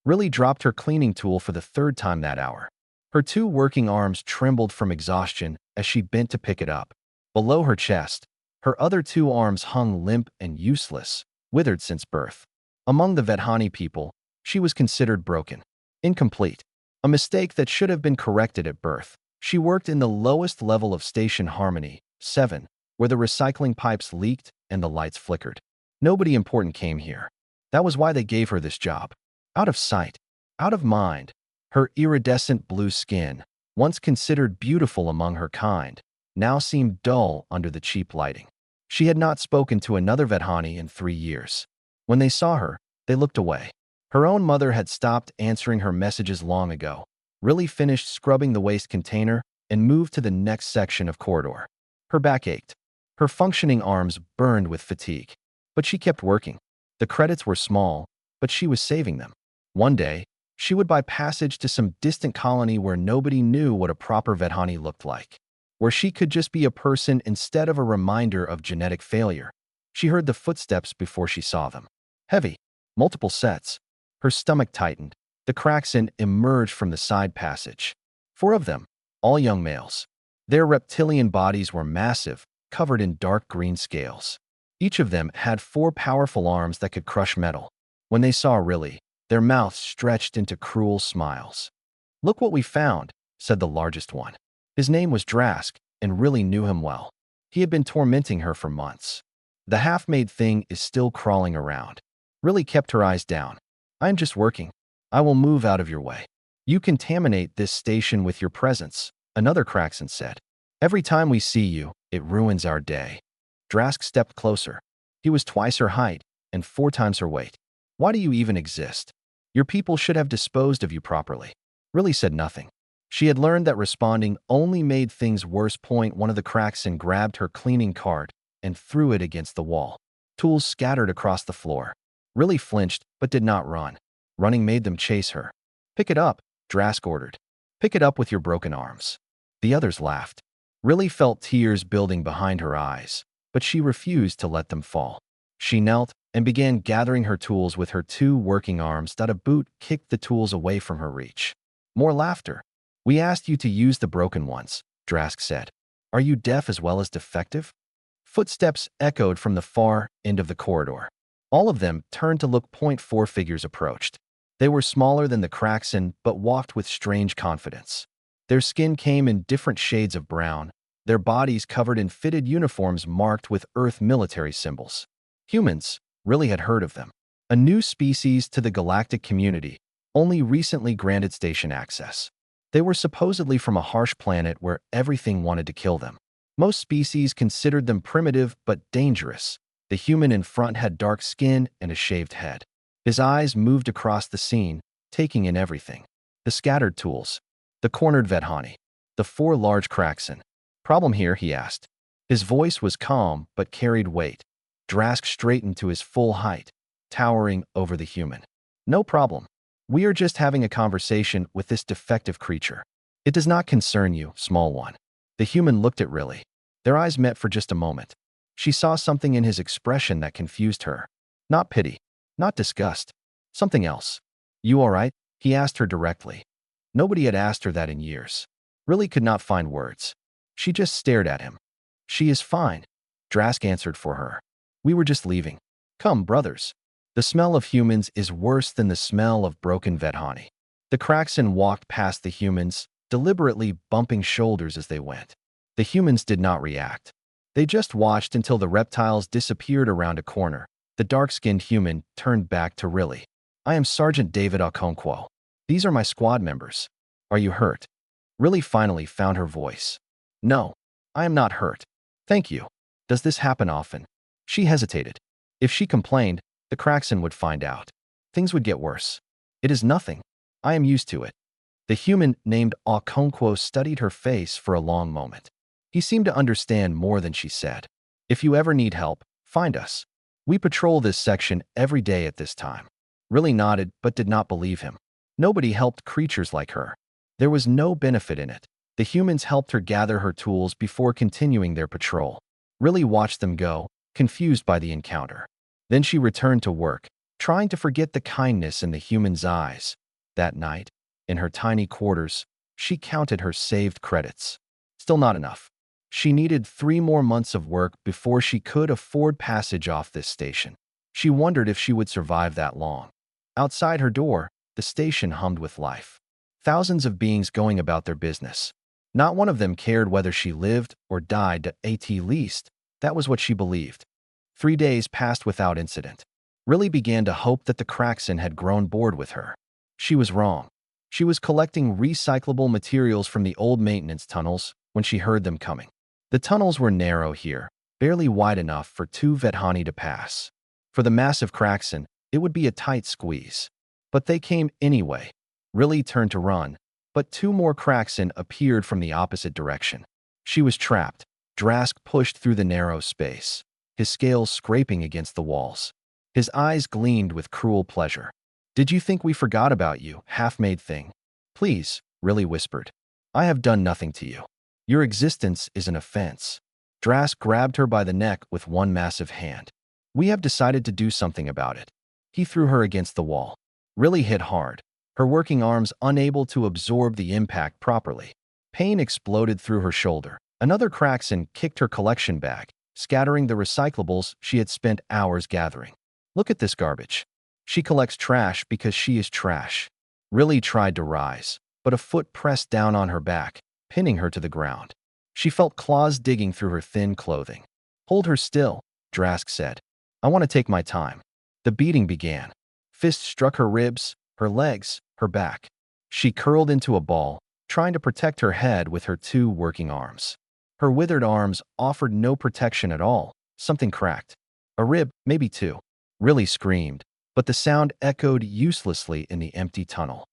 Really dropped her cleaning tool for the third time that hour. Her two working arms trembled from exhaustion as she bent to pick it up. Below her chest, her other two arms hung limp and useless, withered since birth. Among the Vedhani people, she was considered broken, incomplete, a mistake that should have been corrected at birth. She worked in the lowest level of Station Harmony, 7, where the recycling pipes leaked and the lights flickered. Nobody important came here. That was why they gave her this job. Out of sight, out of mind, her iridescent blue skin, once considered beautiful among her kind, now seemed dull under the cheap lighting. She had not spoken to another Vedhani in 3 years. When they saw her, they looked away. Her own mother had stopped answering her messages long ago, really finished scrubbing the waste container, and moved to the next section of corridor. Her back ached. Her functioning arms burned with fatigue. But she kept working. The credits were small, but she was saving them. One day, she would buy passage to some distant colony where nobody knew what a proper Vedhani looked like, where she could just be a person instead of a reminder of genetic failure. She heard the footsteps before she saw them. Heavy, multiple sets. Her stomach tightened. The Kraxin emerged from the side passage. 4 of them, all young males. Their reptilian bodies were massive, covered in dark green scales. Each of them had 4 powerful arms that could crush metal. When they saw Riley, their mouths stretched into cruel smiles. "Look what we found," said the largest one. His name was Drask, and Riley knew him well. He had been tormenting her for months. "The half-made thing is still crawling around." Riley kept her eyes down. "I'm just working. I will move out of your way." "You contaminate this station with your presence," another Kraxin said. "Every time we see you, it ruins our day." Drask stepped closer. He was twice her height and 4 times her weight. "Why do you even exist? Your people should have disposed of you properly." Riley said nothing. She had learned that responding only made things worse. One of the Kraxin grabbed her cleaning cart and threw it against the wall. Tools scattered across the floor. Riley flinched but did not run. Running made them chase her. "Pick it up," Drask ordered. "Pick it up with your broken arms." The others laughed. Riley felt tears building behind her eyes, but she refused to let them fall. She knelt and began gathering her tools with her 2 working arms. A boot kicked the tools away from her reach. More laughter. "We asked you to use the broken ones," Drask said. "Are you deaf as well as defective?" Footsteps echoed from the far end of the corridor. All of them turned to look. 4 figures approached. They were smaller than the Kraxin, but walked with strange confidence. Their skin came in different shades of brown, their bodies covered in fitted uniforms marked with Earth military symbols. Humans, Riley had heard of them. A new species to the galactic community, only recently granted station access. They were supposedly from a harsh planet where everything wanted to kill them. Most species considered them primitive but dangerous. The human in front had dark skin and a shaved head. His eyes moved across the scene, taking in everything. The scattered tools, the cornered Vedhani, the 4 large Kraxin. "Problem here?" he asked. His voice was calm but carried weight. Drask straightened to his full height, towering over the human. "No problem. We are just having a conversation with this defective creature. It does not concern you, small one." The human looked at Riley. Their eyes met for just a moment. She saw something in his expression that confused her. Not pity, not disgust, something else. "You all right?" he asked her directly. Nobody had asked her that in years. Riley could not find words. She just stared at him. "She is fine," Drask answered for her. "We were just leaving. Come, brothers. The smell of humans is worse than the smell of broken Vedhani." The Kraxin walked past the humans, deliberately bumping shoulders as they went. The humans did not react. They just watched until the reptiles disappeared around a corner. The dark-skinned human turned back to Riley. "I am Sergeant David Okonkwo. These are my squad members. Are you hurt?" Riley finally found her voice. "No, I am not hurt. Thank you. Does this happen often?" She hesitated. If she complained, the Kraxin would find out. Things would get worse. "It is nothing. I am used to it." The human named Okonkwo studied her face for a long moment. He seemed to understand more than she said. "If you ever need help, find us. We patrol this section every day at this time." Riley nodded but did not believe him. Nobody helped creatures like her. There was no benefit in it. The humans helped her gather her tools before continuing their patrol. Riley watched them go, confused by the encounter. Then she returned to work, trying to forget the kindness in the human's eyes. That night, in her tiny quarters, she counted her saved credits. Still not enough. She needed 3 more months of work before she could afford passage off this station. She wondered if she would survive that long. Outside her door, the station hummed with life. Thousands of beings going about their business. Not one of them cared whether she lived or died, at least that was what she believed. 3 days passed without incident. Riley began to hope that the Kraxen had grown bored with her. She was wrong. She was collecting recyclable materials from the old maintenance tunnels when she heard them coming. The tunnels were narrow here, barely wide enough for 2 Vedhani to pass. For the massive Kraxen, it would be a tight squeeze. But they came anyway. Riley turned to run, but 2 more Kraxen appeared from the opposite direction. She was trapped. Drask pushed through the narrow space, his scales scraping against the walls. His eyes gleamed with cruel pleasure. "Did you think we forgot about you, half-made thing? Please," Riley whispered. "I have done nothing to you. Your existence is an offense." Drask grabbed her by the neck with one massive hand. "We have decided to do something about it." He threw her against the wall. Riley hit hard, her working arms unable to absorb the impact properly. Pain exploded through her shoulder. Another Kraxen kicked her collection bag, scattering the recyclables she had spent hours gathering. "Look at this garbage. She collects trash because she is trash." Riley tried to rise, but a foot pressed down on her back, pinning her to the ground. She felt claws digging through her thin clothing. "Hold her still," Drask said. "I want to take my time." The beating began. Fists struck her ribs, her legs, her back. She curled into a ball, trying to protect her head with her 2 working arms. Her withered arms offered no protection at all. Something cracked. A rib, maybe 2. Riley screamed, but the sound echoed uselessly in the empty tunnel.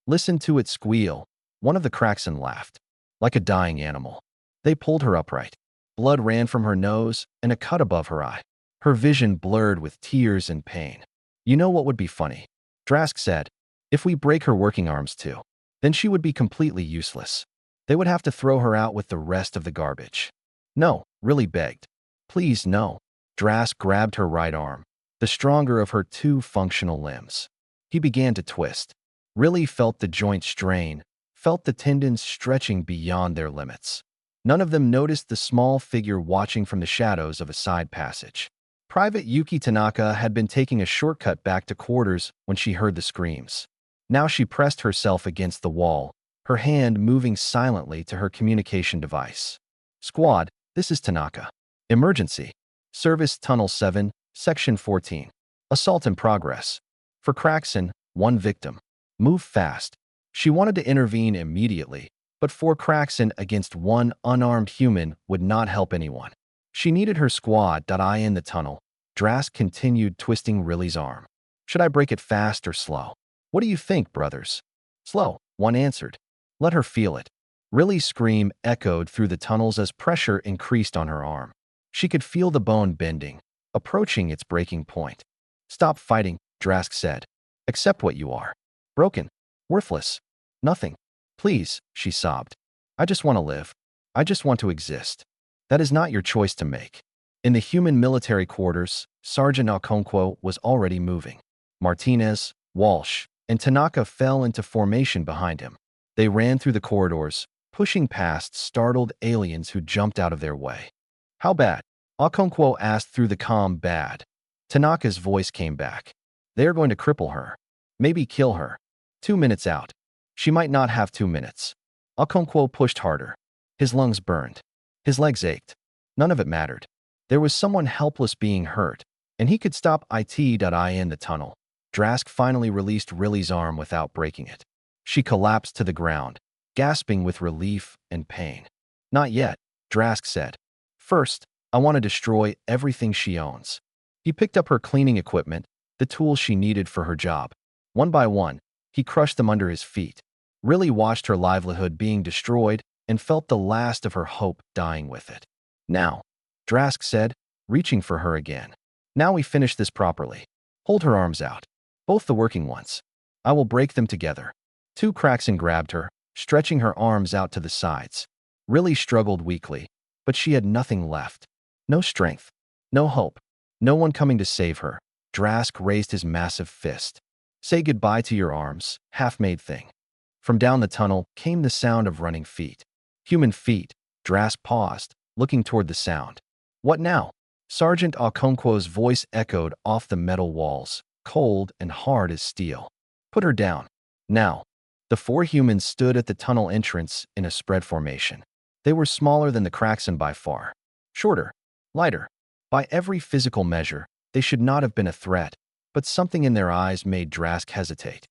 "Listen to it squeal," one of the Kraxen laughed. "Like a dying animal." They pulled her upright. Blood ran from her nose and a cut above her eye. Her vision blurred with tears and pain. "You know what would be funny?" Drask said. "If we break her working arms too, then she would be completely useless. They would have to throw her out with the rest of the garbage." "No," Riley begged. "Please, no." Drask grabbed her right arm, the stronger of her 2 functional limbs. He began to twist. Riley felt the joint strain, felt the tendons stretching beyond their limits. None of them noticed the small figure watching from the shadows of a side passage. Private Yuki Tanaka had been taking a shortcut back to quarters when she heard the screams. Now she pressed herself against the wall, her hand moving silently to her communication device. "Squad, this is Tanaka. Emergency. Service Tunnel 7, Section 14. Assault in progress. For Kraxen, 1 victim. Move fast." She wanted to intervene immediately, but 4 Kraxen against 1 unarmed human would not help anyone. She needed her squad. In the tunnel, Drask continued twisting Riley's arm. "Should I break it fast or slow?" "What do you think, brothers?" "Slow," one answered. "Let her feel it." Riley's scream echoed through the tunnels as pressure increased on her arm. She could feel the bone bending, approaching its breaking point. "Stop fighting," Drask said. "Accept what you are. Broken. Worthless. Nothing. Please," she sobbed. "I just want to live. I just want to exist." "That is not your choice to make." In the human military quarters, Sergeant Okonkwo was already moving. Martinez, Walsh, and Tanaka fell into formation behind him. They ran through the corridors, pushing past startled aliens who jumped out of their way. "How bad?" Okonkwo asked through the comm. "Bad." Tanaka's voice came back. "They are going to cripple her. Maybe kill her. 2 minutes out." "She might not have 2 minutes." Okonkwo pushed harder. His lungs burned. His legs ached. None of it mattered. There was someone helpless being hurt, and he could stop in the tunnel. Drask finally released Riley's arm without breaking it. She collapsed to the ground, gasping with relief and pain. "Not yet," Drask said. "First, I want to destroy everything she owns." He picked up her cleaning equipment, the tools she needed for her job. One by one, he crushed them under his feet. Riley watched her livelihood being destroyed and felt the last of her hope dying with it. "Now," Drask said, reaching for her again. "Now we finish this properly. Hold her arms out. Both the working ones. I will break them together." 2 Kraxen grabbed her, stretching her arms out to the sides. Riley struggled weakly, but she had nothing left. No strength. No hope. No one coming to save her. Drask raised his massive fist. Say goodbye to your arms, half-made thing. From down the tunnel came the sound of running feet. Human feet. Drask paused, looking toward the sound. What now? Sergeant Okonkwo's voice echoed off the metal walls, cold and hard as steel. Put her down. Now. The four humans stood at the tunnel entrance in a spread formation. They were smaller than the Kraxen by far. Shorter. Lighter. By every physical measure, they should not have been a threat, but something in their eyes made Drask hesitate.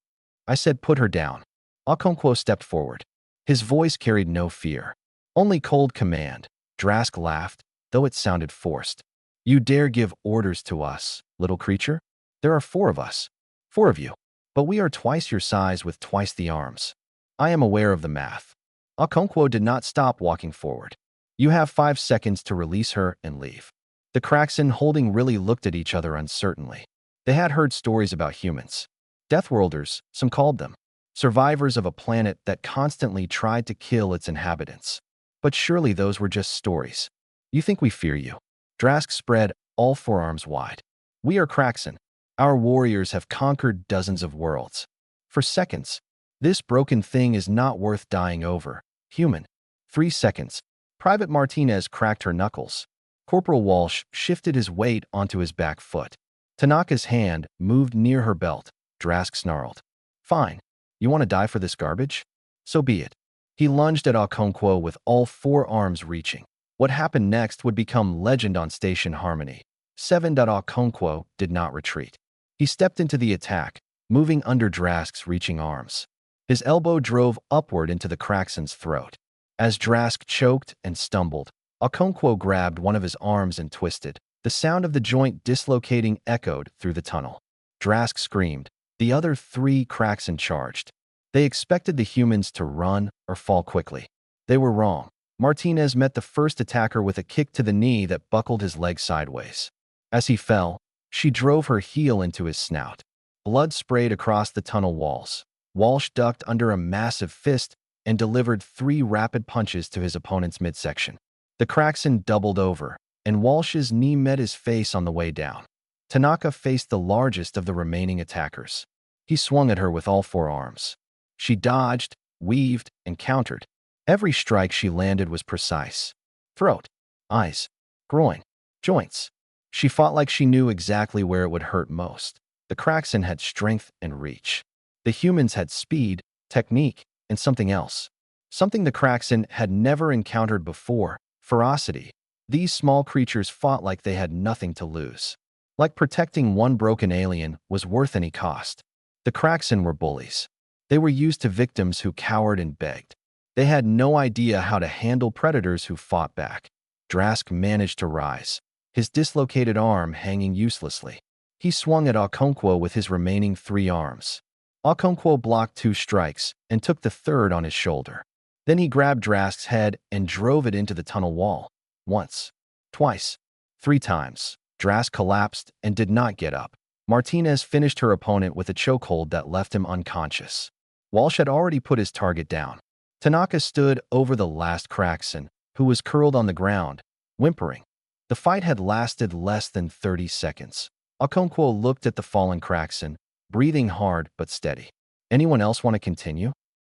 I said put her down. Okonkwo stepped forward. His voice carried no fear. Only cold command. Drask laughed, though it sounded forced. You dare give orders to us, little creature? There are 4 of us. 4 of you. But we are twice your size with twice the arms. I am aware of the math. Okonkwo did not stop walking forward. You have 5 seconds to release her and leave. The Kraxen holding really looked at each other uncertainly. They had heard stories about humans. Deathworlders, some called them. Survivors of a planet that constantly tried to kill its inhabitants. But surely those were just stories. You think we fear you? Drask spread all 4 arms wide. We are Kraxen. Our warriors have conquered dozens of worlds. For seconds, this broken thing is not worth dying over. Human. 3 seconds. Private Martinez cracked her knuckles. Corporal Walsh shifted his weight onto his back foot. Tanaka's hand moved near her belt. Drask snarled. Fine. You want to die for this garbage? So be it. He lunged at Okonkwo with all 4 arms reaching. What happened next would become legend on Station Harmony. 7. Okonkwo did not retreat. He stepped into the attack, moving under Drask's reaching arms. His elbow drove upward into the Kraxen's throat. As Drask choked and stumbled, Okonkwo grabbed one of his arms and twisted. The sound of the joint dislocating echoed through the tunnel. Drask screamed. The other 3 Kraxen charged. They expected the humans to run or fall quickly. They were wrong. Martinez met the first attacker with a kick to the knee that buckled his leg sideways. As he fell, she drove her heel into his snout. Blood sprayed across the tunnel walls. Walsh ducked under a massive fist and delivered 3 rapid punches to his opponent's midsection. The Kraxen doubled over, and Walsh's knee met his face on the way down. Tanaka faced the largest of the remaining attackers. He swung at her with all 4 arms. She dodged, weaved, and countered. Every strike she landed was precise. Throat, eyes, groin, joints. She fought like she knew exactly where it would hurt most. The Kraxen had strength and reach. The humans had speed, technique, and something else. Something the Kraxen had never encountered before: ferocity. These small creatures fought like they had nothing to lose. Like protecting one broken alien was worth any cost. The Kraxen were bullies. They were used to victims who cowered and begged. They had no idea how to handle predators who fought back. Drask managed to rise, his dislocated arm hanging uselessly. He swung at Okonkwo with his remaining 3 arms. Okonkwo blocked 2 strikes and took the third on his shoulder. Then he grabbed Drask's head and drove it into the tunnel wall. Once, twice, 3 times. Drask collapsed and did not get up. Martinez finished her opponent with a chokehold that left him unconscious. Walsh had already put his target down. Tanaka stood over the last Kraxen, who was curled on the ground, whimpering. The fight had lasted less than 30 seconds. Okonkwo looked at the fallen Kraxen, breathing hard but steady. Anyone else want to continue?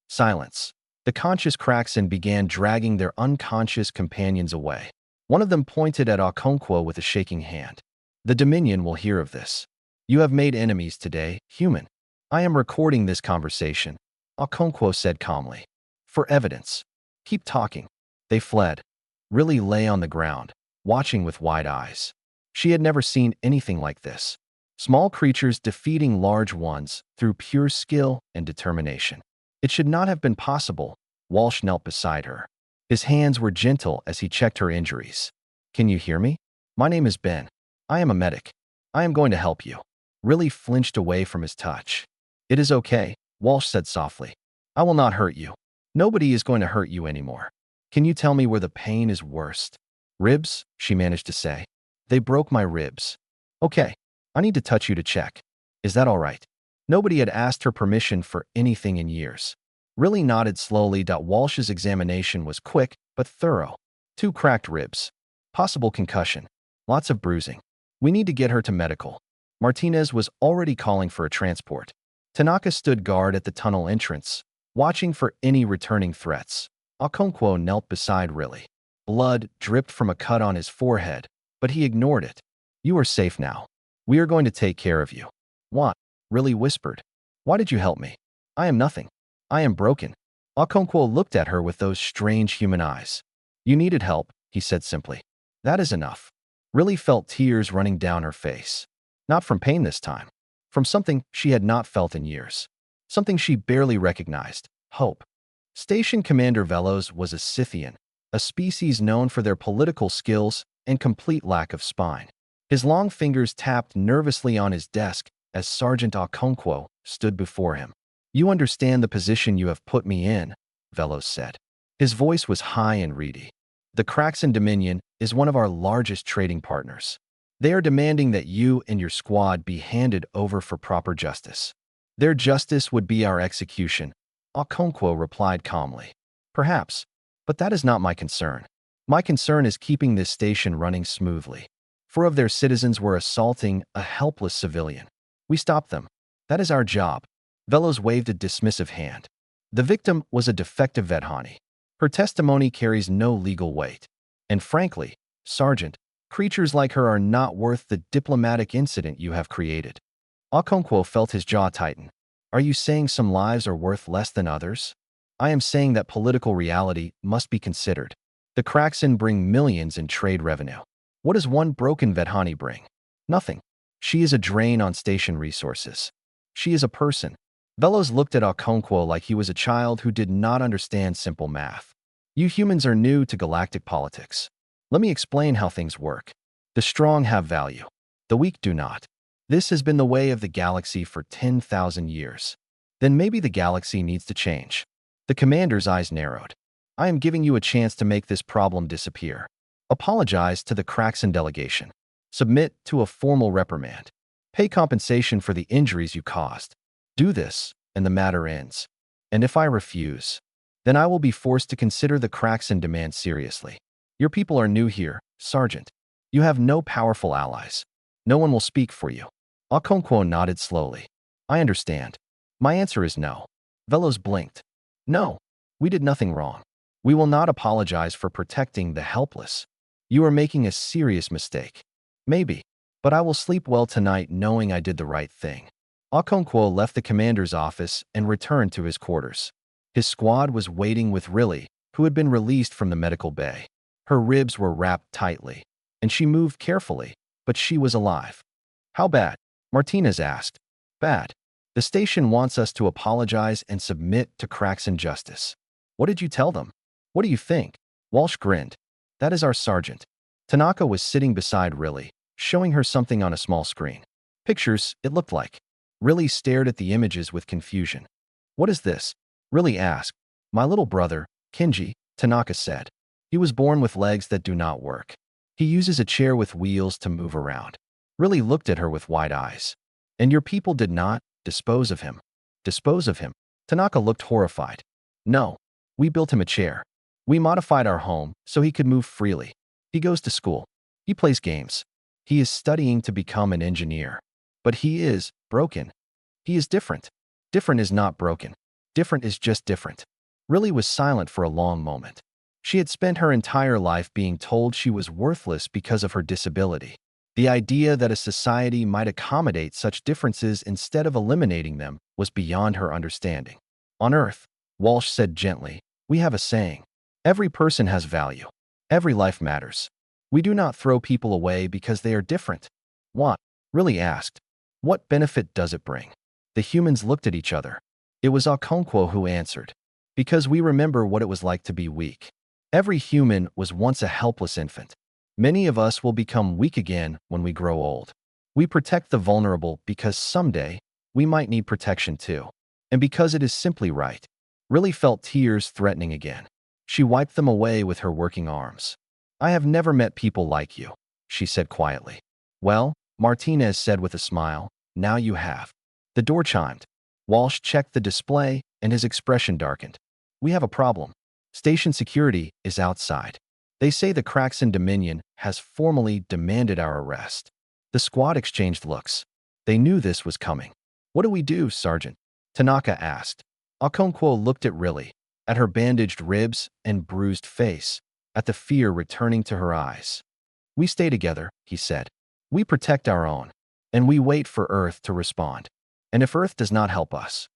Silence. The conscious Kraxen began dragging their unconscious companions away. One of them pointed at Okonkwo with a shaking hand. The Dominion will hear of this. You have made enemies today, human. I am recording this conversation, Okonkwo said calmly. For evidence. Keep talking. They fled. Really lay on the ground, watching with wide eyes. She had never seen anything like this. Small creatures defeating large ones through pure skill and determination. It should not have been possible. Walsh knelt beside her. His hands were gentle as he checked her injuries. Can you hear me? My name is Ben. I am a medic. I am going to help you. Really flinched away from his touch. It is okay, Walsh said softly. I will not hurt you. Nobody is going to hurt you anymore. Can you tell me where the pain is worst? Ribs, she managed to say. They broke my ribs. Okay, I need to touch you to check. Is that all right? Nobody had asked her permission for anything in years. Really nodded slowly. Walsh's examination was quick but thorough. 2 cracked ribs. Possible concussion. Lots of bruising. We need to get her to medical. Martinez was already calling for a transport. Tanaka stood guard at the tunnel entrance, watching for any returning threats. Okonkwo knelt beside Riley. Blood dripped from a cut on his forehead, but he ignored it. "You are safe now. We are going to take care of you." "What?" Riley whispered. "Why did you help me? I am nothing. I am broken." Okonkwo looked at her with those strange human eyes. "You needed help," he said simply. "That is enough." Riley felt tears running down her face. Not from pain this time. From something she had not felt in years. Something she barely recognized. Hope. Station Commander Velos was a Scythian, a species known for their political skills and complete lack of spine. His long fingers tapped nervously on his desk as Sergeant Okonkwo stood before him. "You understand the position you have put me in," Velos said. His voice was high and reedy. "The Kraxan Dominion is one of our largest trading partners. They are demanding that you and your squad be handed over for proper justice." "Their justice would be our execution," Okonkwo replied calmly. "Perhaps, but that is not my concern. My concern is keeping this station running smoothly. 4 of their citizens were assaulting a helpless civilian. We stopped them. That is our job." Velos waved a dismissive hand. "The victim was a defective Vedhani. Her testimony carries no legal weight. And frankly, Sergeant, creatures like her are not worth the diplomatic incident you have created." Okonkwo felt his jaw tighten. "Are you saying some lives are worth less than others?" "I am saying that political reality must be considered. The Kraxan bring millions in trade revenue. What does one broken Vedhani bring? Nothing. She is a drain on station resources. She is a person." Velos looked at Okonkwo like he was a child who did not understand simple math. "You humans are new to galactic politics. Let me explain how things work. The strong have value. The weak do not. This has been the way of the galaxy for 10,000 years. Then maybe the galaxy needs to change." The commander's eyes narrowed. "I am giving you a chance to make this problem disappear. Apologize to the Kraxan delegation. Submit to a formal reprimand. Pay compensation for the injuries you caused. Do this, and the matter ends. And if I refuse, then I will be forced to consider the Kraxan demand seriously. Your people are new here, Sergeant. You have no powerful allies. No one will speak for you." Okonkwo nodded slowly. "I understand. My answer is no." Velos blinked. "No, we did nothing wrong. We will not apologize for protecting the helpless. You are making a serious mistake." "Maybe, but I will sleep well tonight knowing I did the right thing." Okonkwo left the commander's office and returned to his quarters. His squad was waiting with Riley, who had been released from the medical bay. Her ribs were wrapped tightly, and she moved carefully, but she was alive. "How bad?" Martinez asked. "Bad. The station wants us to apologize and submit to Kraxan justice." "What did you tell them?" "What do you think?" Walsh grinned. "That is our sergeant." Tanaka was sitting beside Riley, showing her something on a small screen. Pictures, it looked like. Riley stared at the images with confusion. "What is this?" Riley asked. "My little brother, Kenji," Tanaka said. "He was born with legs that do not work. He uses a chair with wheels to move around." Riley looked at her with wide eyes. "And your people did not dispose of him?" "Dispose of him?" Tanaka looked horrified. "No. We built him a chair. We modified our home so he could move freely. He goes to school. He plays games. He is studying to become an engineer. But he is broken. He is different. Different is not broken. Different is just different." Riley was silent for a long moment. She had spent her entire life being told she was worthless because of her disability. The idea that a society might accommodate such differences instead of eliminating them was beyond her understanding. "On Earth," Walsh said gently, "we have a saying. Every person has value. Every life matters. We do not throw people away because they are different." "What?" Riley asked. "What benefit does it bring?" The humans looked at each other. It was Okonkwo who answered. "Because we remember what it was like to be weak. Every human was once a helpless infant. Many of us will become weak again when we grow old. We protect the vulnerable because someday we might need protection too. And because it is simply right." Riley felt tears threatening again. She wiped them away with her working arms. "I have never met people like you," she said quietly. "Well," Martinez said with a smile, "now you have." The door chimed. Walsh checked the display, and his expression darkened. "We have a problem. Station security is outside. They say the Kraxan Dominion has formally demanded our arrest." The squad exchanged looks. They knew this was coming. What do we do, Sergeant? Tanaka asked. Okonkwo looked at Riley, at her bandaged ribs and bruised face, at the fear returning to her eyes. We stay together, he said. We protect our own, and we wait for Earth to respond. And if Earth does not help us,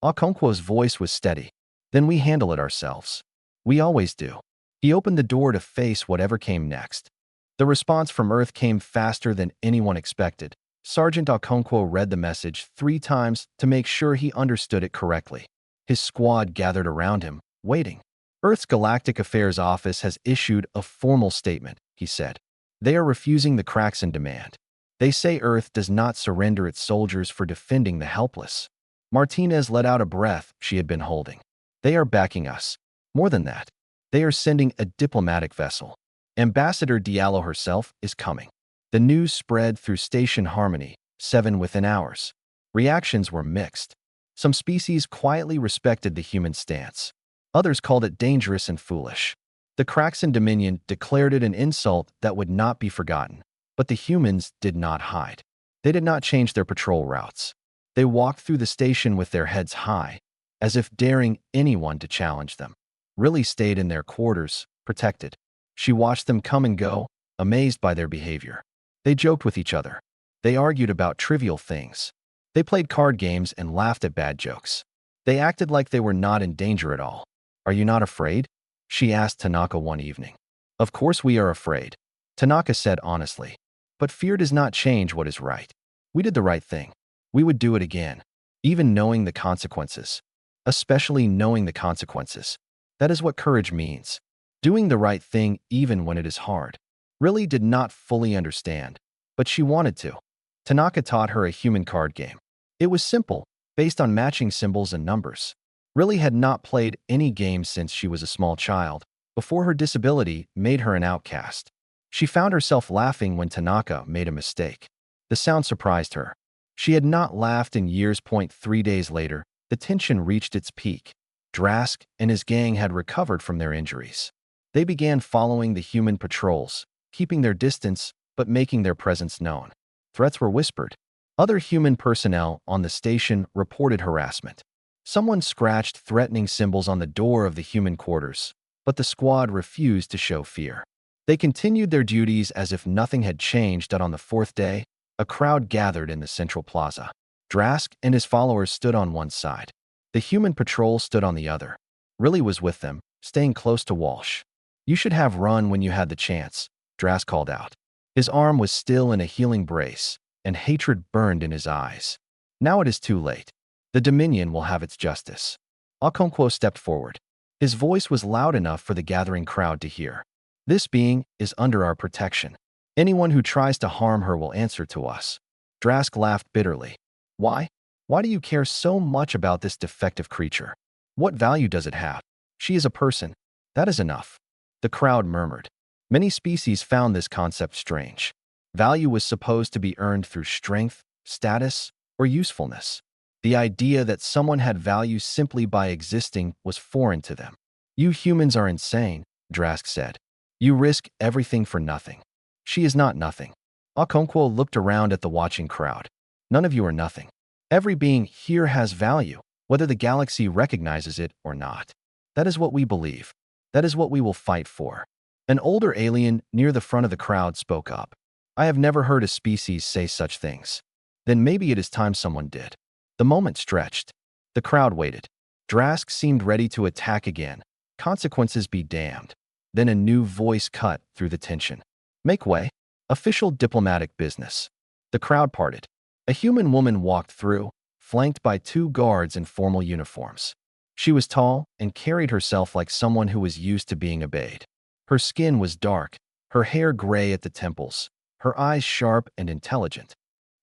Okonkwo's voice was steady, then we handle it ourselves. We always do. He opened the door to face whatever came next. The response from Earth came faster than anyone expected. Sergeant Okonkwo read the message 3 times to make sure he understood it correctly. His squad gathered around him, waiting. Earth's Galactic Affairs Office has issued a formal statement, he said. They are refusing the Kraxan demand. They say Earth does not surrender its soldiers for defending the helpless. Martinez let out a breath she had been holding. They are backing us. More than that, they are sending a diplomatic vessel. Ambassador Diallo herself is coming. The news spread through Station Harmony, 7 within hours. Reactions were mixed. Some species quietly respected the human stance. Others called it dangerous and foolish. The Kraxan Dominion declared it an insult that would not be forgotten. But the humans did not hide. They did not change their patrol routes. They walked through the station with their heads high, as if daring anyone to challenge them. Riley stayed in their quarters, protected. She watched them come and go, amazed by their behavior. They joked with each other. They argued about trivial things. They played card games and laughed at bad jokes. They acted like they were not in danger at all. Are you not afraid? She asked Tanaka one evening. Of course we are afraid, Tanaka said honestly. But fear does not change what is right. We did the right thing. We would do it again, even knowing the consequences. Especially knowing the consequences. That is what courage means. Doing the right thing even when it is hard. Riley did not fully understand, but she wanted to. Tanaka taught her a human card game. It was simple, based on matching symbols and numbers. Riley had not played any game since she was a small child, before her disability made her an outcast. She found herself laughing when Tanaka made a mistake. The sound surprised her. She had not laughed in years. 3 days later, the tension reached its peak. Drask and his gang had recovered from their injuries. They began following the human patrols, keeping their distance but making their presence known. Threats were whispered. Other human personnel on the station reported harassment. Someone scratched threatening symbols on the door of the human quarters, but the squad refused to show fear. They continued their duties as if nothing had changed. On the 4th day, a crowd gathered in the central plaza. Drask and his followers stood on one side. The human patrol stood on the other. Riley was with them, staying close to Walsh. You should have run when you had the chance, Drask called out. His arm was still in a healing brace, and hatred burned in his eyes. Now it is too late. The Dominion will have its justice. Okonkwo stepped forward. His voice was loud enough for the gathering crowd to hear. This being is under our protection. Anyone who tries to harm her will answer to us. Drask laughed bitterly. Why? Why do you care so much about this defective creature? What value does it have? She is a person. That is enough. The crowd murmured. Many species found this concept strange. Value was supposed to be earned through strength, status, or usefulness. The idea that someone had value simply by existing was foreign to them. You humans are insane, Drask said. You risk everything for nothing. She is not nothing. Okonkwo looked around at the watching crowd. None of you are nothing. Every being here has value, whether the galaxy recognizes it or not. That is what we believe. That is what we will fight for. An older alien near the front of the crowd spoke up. I have never heard a species say such things. Then maybe it is time someone did. The moment stretched. The crowd waited. Drask seemed ready to attack again. Consequences be damned. Then a new voice cut through the tension. Make way. Official diplomatic business. The crowd parted. A human woman walked through, flanked by 2 guards in formal uniforms. She was tall and carried herself like someone who was used to being obeyed. Her skin was dark, her hair gray at the temples, her eyes sharp and intelligent.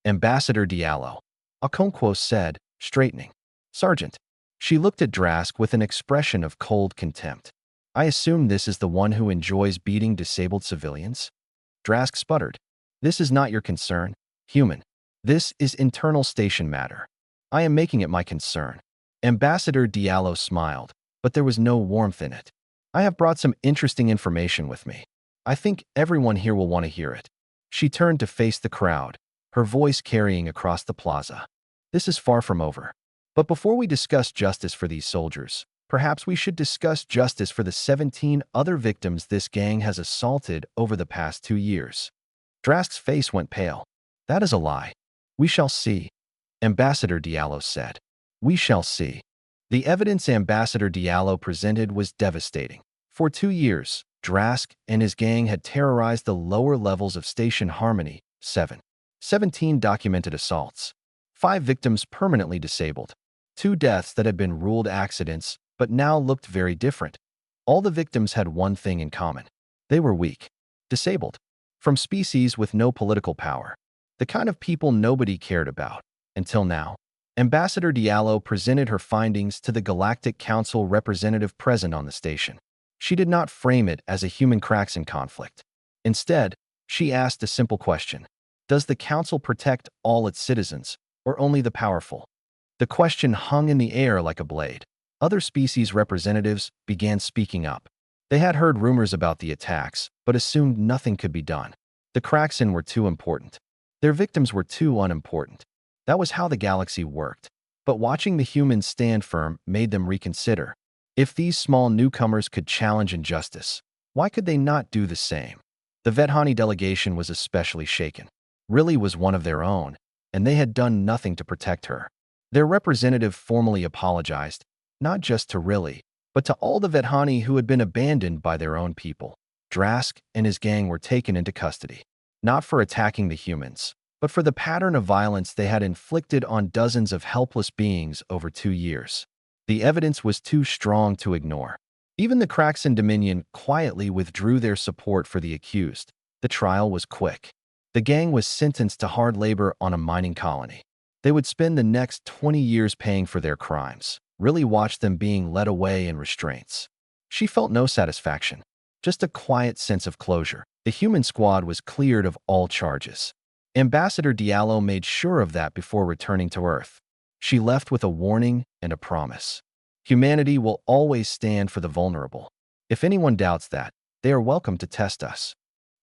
Ambassador Diallo, Okonkwo said, straightening. Sergeant. She looked at Drask with an expression of cold contempt. I assume this is the one who enjoys beating disabled civilians? Drask sputtered. This is not your concern, human. This is internal station matter. I am making it my concern. Ambassador Diallo smiled, but there was no warmth in it. I have brought some interesting information with me. I think everyone here will want to hear it. She turned to face the crowd, her voice carrying across the plaza. This is far from over. But before we discuss justice for these soldiers, perhaps we should discuss justice for the 17 other victims this gang has assaulted over the past 2 years. Drask's face went pale. That is a lie. We shall see. Ambassador Diallo said. We shall see. The evidence Ambassador Diallo presented was devastating. For 2 years, Drask and his gang had terrorized the lower levels of Station Harmony, 17 documented assaults. 5 victims permanently disabled. 2 deaths that had been ruled accidents, but now looked very different. All the victims had one thing in common. They were weak. Disabled. From species with no political power. The kind of people nobody cared about. Until now. Ambassador Diallo presented her findings to the Galactic Council representative present on the station. She did not frame it as a human Craxan conflict. Instead, she asked a simple question. Does the Council protect all its citizens, or only the powerful? The question hung in the air like a blade. Other species representatives began speaking up. They had heard rumors about the attacks, but assumed nothing could be done. The Craxan were too important. Their victims were too unimportant. That was how the galaxy worked. But watching the humans stand firm made them reconsider. If these small newcomers could challenge injustice, why could they not do the same? The Vethani delegation was especially shaken. Riley was one of their own, and they had done nothing to protect her. Their representative formally apologized, not just to Riley, but to all the Vethani who had been abandoned by their own people. Drask and his gang were taken into custody, not for attacking the humans, but for the pattern of violence they had inflicted on dozens of helpless beings over 2 years. The evidence was too strong to ignore. Even the Craxan Dominion quietly withdrew their support for the accused. The trial was quick. The gang was sentenced to hard labor on a mining colony. They would spend the next 20 years paying for their crimes. Riley watched them being led away in restraints. She felt no satisfaction, just a quiet sense of closure. The human squad was cleared of all charges. Ambassador Diallo made sure of that before returning to Earth. She left with a warning and a promise. Humanity will always stand for the vulnerable. If anyone doubts that, they are welcome to test us.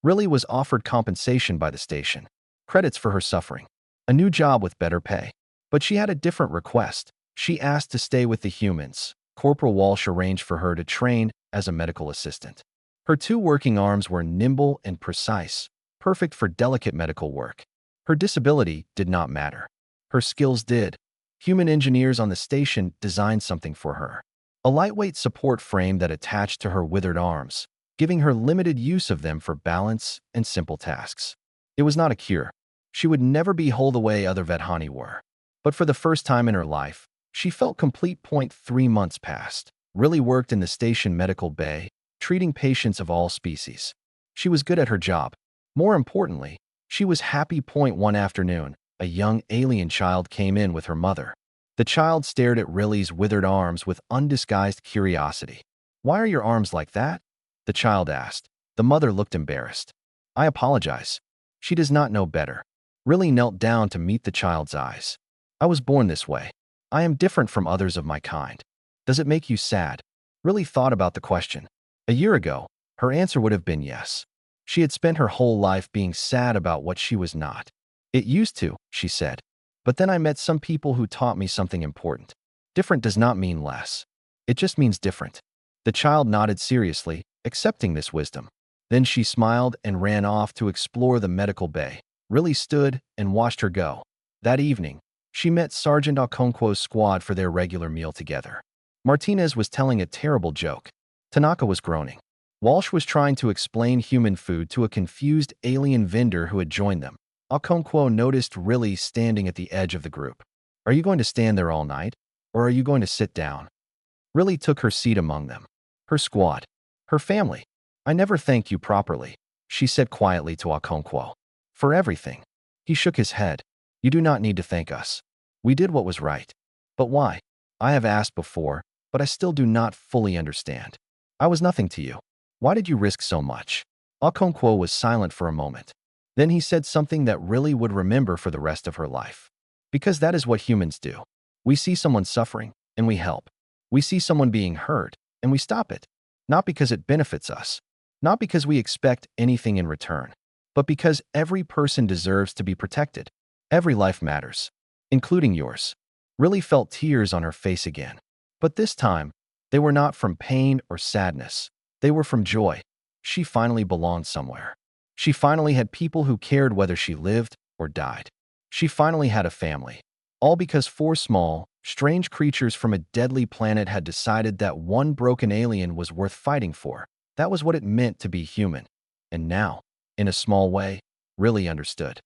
Riley was offered compensation by the station, credits for her suffering, a new job with better pay. But she had a different request. She asked to stay with the humans. Corporal Walsh arranged for her to train as a medical assistant. Her 2 working arms were nimble and precise, perfect for delicate medical work. Her disability did not matter. Her skills did. Human engineers on the station designed something for her. A lightweight support frame that attached to her withered arms, giving her limited use of them for balance and simple tasks. It was not a cure. She would never be whole the way other Vethani were. But for the first time in her life, she felt complete. 3 months passed. Riley worked in the station medical bay, treating patients of all species. She was good at her job. More importantly, she was happy. One afternoon, a young alien child came in with her mother. The child stared at Riley's withered arms with undisguised curiosity. "Why are your arms like that?" the child asked. The mother looked embarrassed. "I apologize. She does not know better." Riley knelt down to meet the child's eyes. "I was born this way. I am different from others of my kind. Does it make you sad?" Riley thought about the question. A year ago, her answer would have been yes. She had spent her whole life being sad about what she was not. "It used to," she said. "But then I met some people who taught me something important. Different does not mean less. It just means different." The child nodded seriously, accepting this wisdom. Then she smiled and ran off to explore the medical bay. Riley stood and watched her go. That evening, she met Sergeant Okonkwo's squad for their regular meal together. Martinez was telling a terrible joke. Tanaka was groaning. Walsh was trying to explain human food to a confused alien vendor who had joined them. Okonkwo noticed Riley standing at the edge of the group. "Are you going to stand there all night, or are you going to sit down?" Riley took her seat among them. Her squad. Her family. "I never thanked you properly," she said quietly to Okonkwo. "For everything." He shook his head. "You do not need to thank us. We did what was right." "But why?" "I have asked before, but I still do not fully understand. I was nothing to you. Why did you risk so much?" Okonkwo was silent for a moment. Then he said something that Riley would remember for the rest of her life. "Because that is what humans do. We see someone suffering, and we help. We see someone being hurt, and we stop it. Not because it benefits us. Not because we expect anything in return. But because every person deserves to be protected. Every life matters, including yours. Really felt tears on her face again. But this time, they were not from pain or sadness. They were from joy. She finally belonged somewhere. She finally had people who cared whether she lived or died. She finally had a family. All because four small, strange creatures from a deadly planet had decided that one broken alien was worth fighting for. That was what it meant to be human. And now, in a small way, really understood.